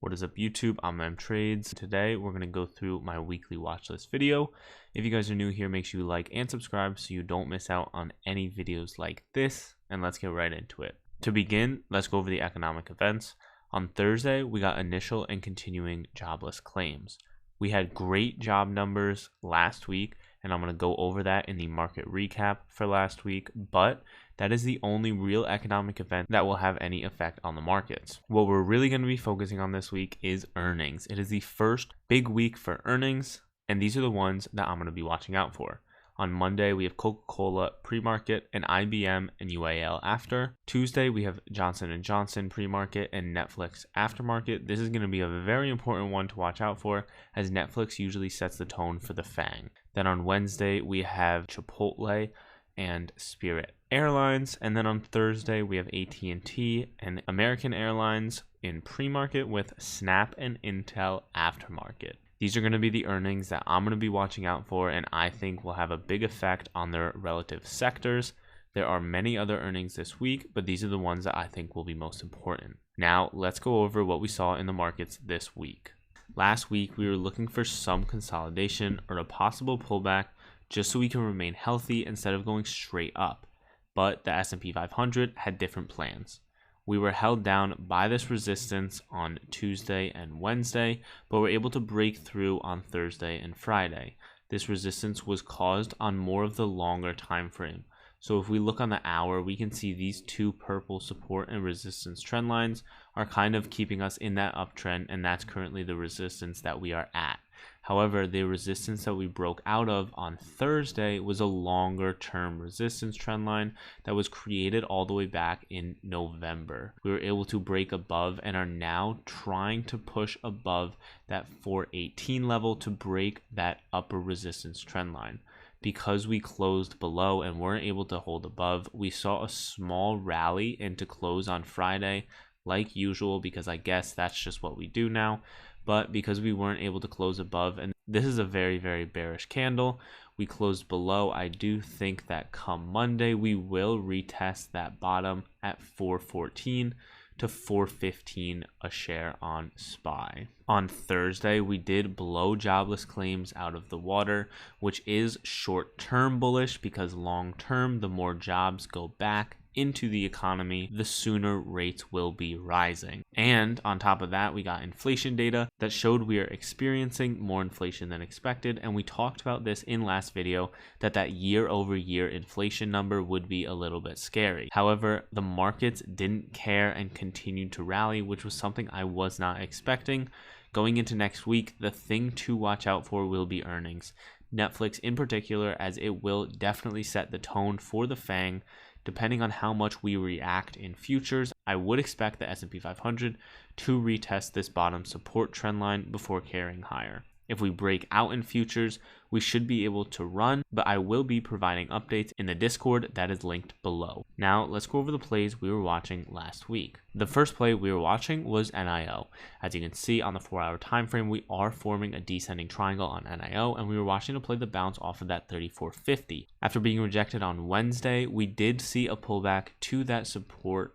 What is up YouTube, I'm M Trades. Today we're going to go through my weekly watch list video. If you guys are new here, make sure you like and subscribe so you don't miss out on any videos like this, and let's get right into it. To begin, let's go over the economic events. On Thursday, we got initial and continuing jobless claims. We had great job numbers last week, and I'm going to go over that in the market recap for last week, but that is the only real economic event that will have any effect on the markets. What we're really going to be focusing on this week is earnings. It is the first big week for earnings, and these are the ones that I'm going to be watching out for. On Monday, we have Coca-Cola pre-market and IBM and UAL after. Tuesday, we have Johnson & Johnson pre-market and Netflix aftermarket. This is going to be a very important one to watch out for, as Netflix usually sets the tone for the FANG. Then on Wednesday, we have Chipotle and Spirit Airlines. And then on Thursday, we have AT&T and American Airlines in pre-market with Snap and Intel aftermarket. These are going to be the earnings that I'm going to be watching out for, and I think will have a big effect on their relative sectors. There are many other earnings this week, but these are the ones that I think will be most important. Now, let's go over what we saw in the markets this week. Last week, we were looking for some consolidation or a possible pullback just so we can remain healthy instead of going straight up. But the S&P 500 had different plans. We were held down by this resistance on Tuesday and Wednesday, but were able to break through on Thursday and Friday. This resistance was caused on more of the longer time frame. So if we look on the hour, we can see these two purple support and resistance trend lines are kind of keeping us in that uptrend, and that's currently the resistance that we are at. However, the resistance that we broke out of on Thursday was a longer term resistance trend line that was created all the way back in November. We were able to break above and are now trying to push above that 418 level to break that upper resistance trend line. Because we closed below and weren't able to hold above, we saw a small rally into close on Friday like usual, because I guess that's just what we do now. But because we weren't able to close above, and this is a very, very bearish candle, we closed below. I do think that come Monday, we will retest that bottom at 414 to 415 a share on SPY. On Thursday, we did blow jobless claims out of the water, which is short-term bullish, because long-term, the more jobs go back into the economy, the sooner rates will be rising. And on top of that, we got inflation data that showed we are experiencing more inflation than expected, and we talked about this in last video, that year-over-year inflation number would be a little bit scary. However, the markets didn't care and continued to rally, which was something I was not expecting. Going into next week, the thing to watch out for will be earnings. Netflix in particular, as it will definitely set the tone for the FANG. Depending on how much we react in futures, I would expect the S&P 500 to retest this bottom support trend line before carrying higher. If we break out in futures, we should be able to run, but I will be providing updates in the Discord that is linked below. Now, let's go over the plays we were watching last week. The first play we were watching was NIO. As you can see on the 4-hour time frame, we are forming a descending triangle on NIO, and we were watching to play the bounce off of that 3450. After being rejected on Wednesday, we did see a pullback to that support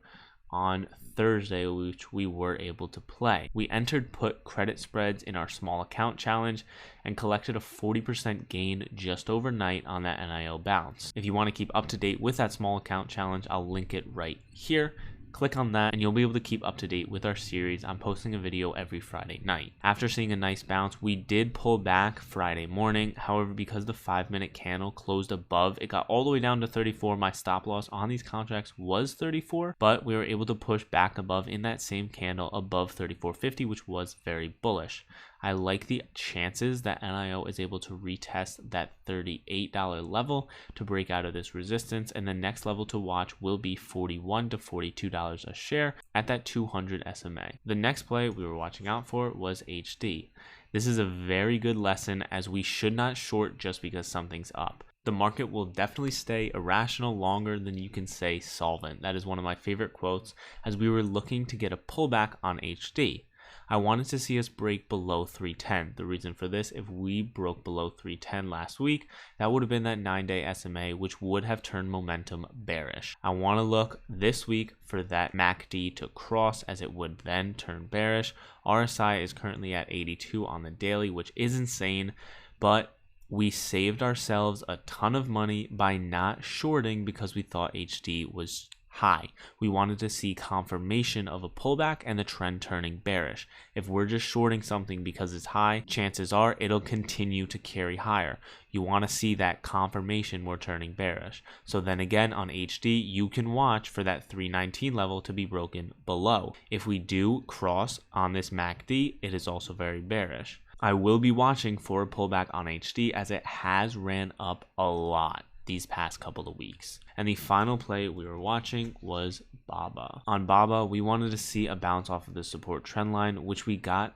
on Thursday, which we were able to play. We entered put credit spreads in our small account challenge and collected a 40% gain just overnight on that NIO bounce. If you want to keep up to date with that small account challenge, I'll link it right here. Click on that and you'll be able to keep up to date with our series. I'm posting a video every Friday night. After seeing a nice bounce, we did pull back Friday morning. However, because the 5-minute candle closed above, it got all the way down to 34. My stop loss on these contracts was 34, but we were able to push back above in that same candle above 34.50, which was very bullish. I like the chances that NIO is able to retest that $38 level to break out of this resistance, and the next level to watch will be $41 to $42 a share at that 200 SMA. The next play we were watching out for was HD. This is a very good lesson, as we should not short just because something's up. The market will definitely stay irrational longer than you can say solvent. That is one of my favorite quotes, as we were looking to get a pullback on HD. I wanted to see us break below 310. The reason for this, if we broke below 310 last week, that would have been that 9-day SMA, which would have turned momentum bearish. I want to look this week for that MACD to cross, as it would then turn bearish. RSI is currently at 82 on the daily, which is insane, but we saved ourselves a ton of money by not shorting because we thought HD was high. We wanted to see confirmation of a pullback and the trend turning bearish. If we're just shorting something because it's high, chances are it'll continue to carry higher. You want to see that confirmation we're turning bearish. So then again on HD, you can watch for that 319 level to be broken below. If we do cross on this MACD, it is also very bearish. I will be watching for a pullback on HD, as it has ran up a lot these past couple of weeks. And the final play we were watching was BABA. On BABA, we wanted to see a bounce off of the support trend line, which we got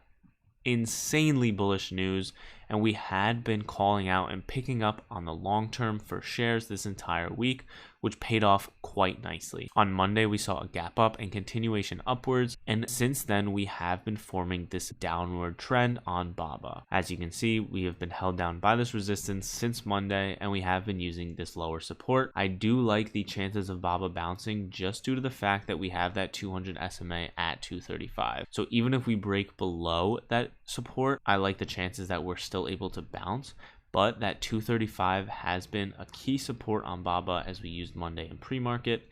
insanely bullish news, and we had been calling out and picking up on the long term for shares this entire week, which paid off quite nicely. On Monday, we saw a gap up and continuation upwards, and since then we have been forming this downward trend on BABA. As you can see, we have been held down by this resistance since Monday, and we have been using this lower support. I do like the chances of BABA bouncing just due to the fact that we have that 200 SMA at 235. So even if we break below that support, I like the chances that we're still able to bounce. But that 235 has been a key support on BABA as we used Monday in pre-market.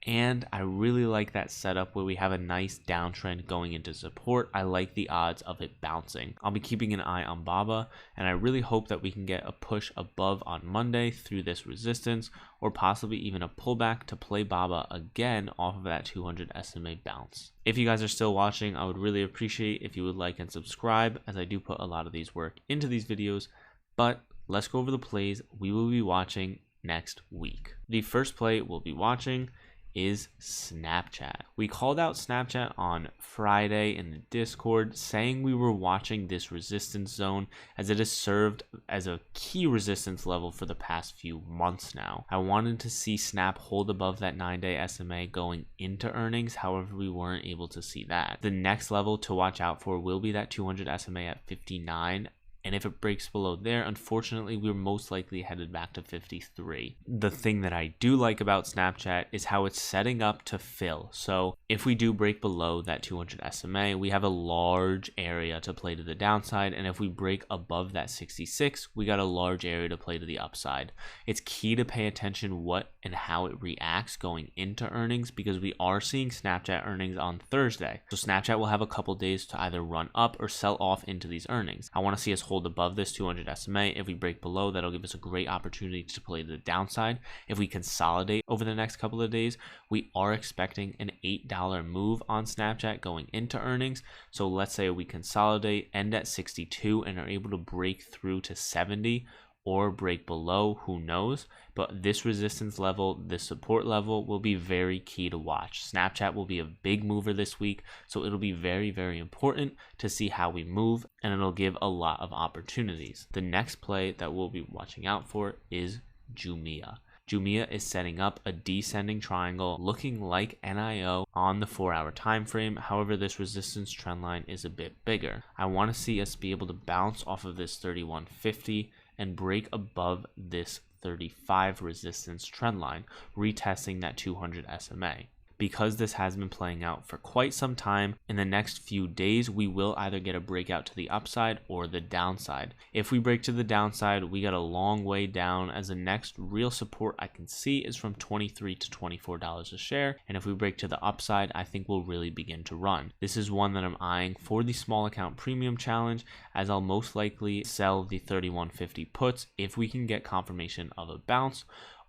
And I really like that setup where we have a nice downtrend going into support. I like the odds of it bouncing. I'll be keeping an eye on BABA, and I really hope that we can get a push above on Monday through this resistance, or possibly even a pullback to play BABA again off of that 200 SMA bounce. If you guys are still watching, I would really appreciate if you would like and subscribe, as I do put a lot of these work into these videos. But let's go over the plays we will be watching next week. The first play we'll be watching is Snapchat. We called out Snapchat on Friday in the Discord, saying we were watching this resistance zone, as it has served as a key resistance level for the past few months now. I wanted to see Snap hold above that 9-day SMA going into earnings. However, we weren't able to see that. The next level to watch out for will be that 200 SMA at 59. And if it breaks below there, unfortunately, we're most likely headed back to 53. The thing that I do like about Snapchat is how it's setting up to fill. So if we do break below that 200 SMA, we have a large area to play to the downside. And if we break above that 66, we got a large area to play to the upside. It's key to pay attention what and how it reacts going into earnings, because we are seeing Snapchat earnings on Thursday. So Snapchat will have a couple days to either run up or sell off into these earnings. I want to see us hold above this 200 SMA. If we break below, that'll give us a great opportunity to play to the downside. If we consolidate over the next couple of days, we are expecting an $8 move on Snapchat going into earnings. So let's say we consolidate, end at 62, and are able to break through to 70 or break below, who knows. But this resistance level, this support level, will be very key to watch. Snapchat will be a big mover this week, so it'll be very, very important to see how we move, and it'll give a lot of opportunities. The next play that we'll be watching out for is JMIA. JMIA is setting up a descending triangle looking like NIO on the 4-hour time frame. However, this resistance trend line is a bit bigger. I want to see us be able to bounce off of this 3150 and break above this 35 resistance trend line, retesting that 200 SMA. Because this has been playing out for quite some time, in the next few days we will either get a breakout to the upside or the downside. If we break to the downside, we got a long way down, as the next real support I can see is from $23 to $24 a share, and if we break to the upside, I think we'll really begin to run. This is one that I'm eyeing for the small account premium challenge, as I'll most likely sell the 3150 puts if we can get confirmation of a bounce,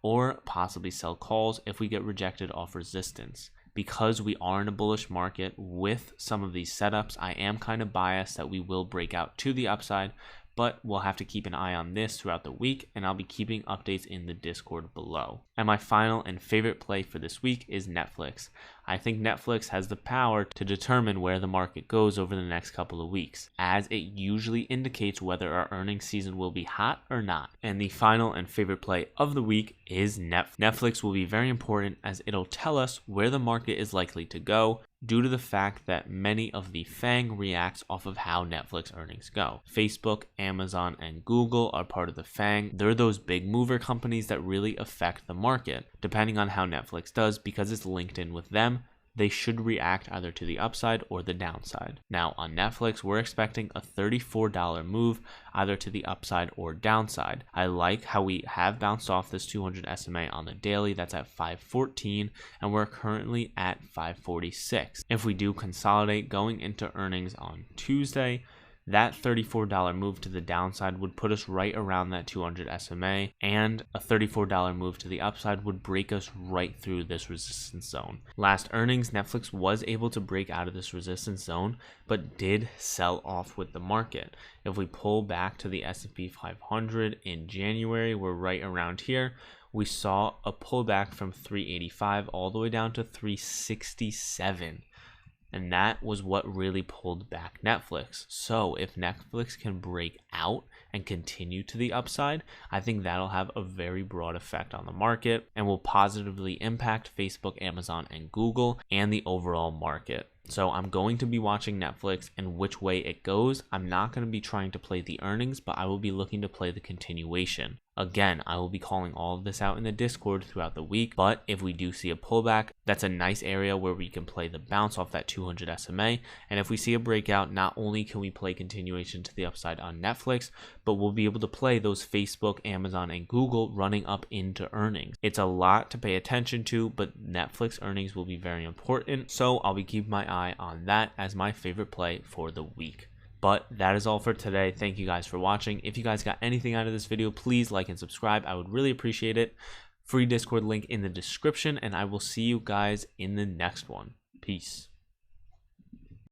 or possibly sell calls if we get rejected off resistance. Because we are in a bullish market with some of these setups, I am kind of biased that we will break out to the upside, but we'll have to keep an eye on this throughout the week, and I'll be keeping updates in the Discord below. And my final and favorite play for this week is Netflix. I think Netflix has the power to determine where the market goes over the next couple of weeks, as it usually indicates whether our earnings season will be hot or not. And the final and favorite play of the week is Netflix. Netflix will be very important as it'll tell us where the market is likely to go, due to the fact that many of the FANG reacts off of how Netflix earnings go. Facebook, Amazon, and Google are part of the FANG. They're those big mover companies that really affect the market. Depending on how Netflix does, because it's linked in with them, they should react either to the upside or the downside. Now on Netflix, we're expecting a $34 move either to the upside or downside. I like how we have bounced off this 200 SMA on the daily. That's at 514 and we're currently at 546. If we do consolidate going into earnings on Tuesday, that $34 move to the downside would put us right around that 200 SMA, and a $34 move to the upside would break us right through this resistance zone. Last earnings, Netflix was able to break out of this resistance zone, but did sell off with the market. If we pull back to the S&P 500 in January, we're right around here. We saw a pullback from 385 all the way down to 367. And that was what really pulled back Netflix. So if Netflix can break out and continue to the upside, I think that'll have a very broad effect on the market and will positively impact Facebook, Amazon, and Google and the overall market. So I'm going to be watching Netflix and which way it goes. I'm not going to be trying to play the earnings, but I will be looking to play the continuation. Again, I will be calling all of this out in the Discord throughout the week, but if we do see a pullback, that's a nice area where we can play the bounce off that 200 SMA. And if we see a breakout, not only can we play continuation to the upside on Netflix, but we'll be able to play those Facebook, Amazon, and Google running up into earnings. It's a lot to pay attention to, but Netflix earnings will be very important. So I'll be keeping my eye on that as my favorite play for the week. But that is all for today. Thank you guys for watching. If you guys got anything out of this video, please like and subscribe. I would really appreciate it. Free Discord link in the description, and I will see you guys in the next one. Peace.